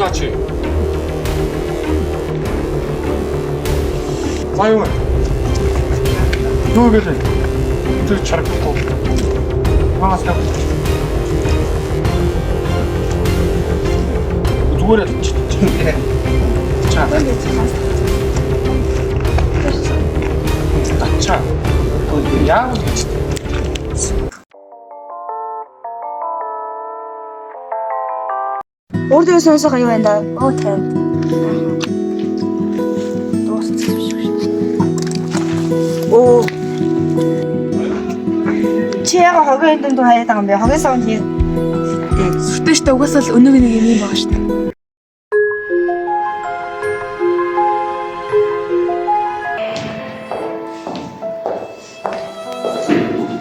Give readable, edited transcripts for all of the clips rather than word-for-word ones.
Цаач. За юу вэ? Юу гэлээ? Тэр чарахгүй. Маас тав. Зүгээр л чи. Чаа. Тачаа. Яа гэж. Өөртөө сонсох юу байна да? Оо тийм. Оо. Чи яга хогийн дэнд хаяад байгаа юм бэ? Хогийн савнд хий. Сүртэйчтэй угаасаа л өнөг нэг юм байгаа шүү дээ.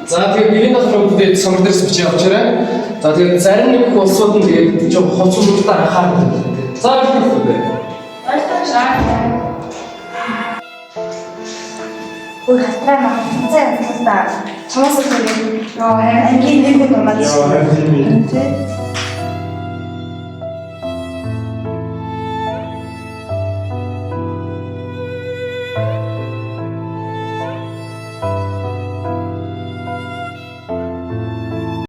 За тэгээд биеийн давхруудад сонгол дээрс бичиж авчаарай. За тэгээд зарим нэг улсууд нь тэгээд жоо хоцролттой анхаарал тавьдаг. За их үү. Ой, хастраа маа. Цаа цаа. Чамаас л юм. Яа, ангийн нэг юм байна. Яа,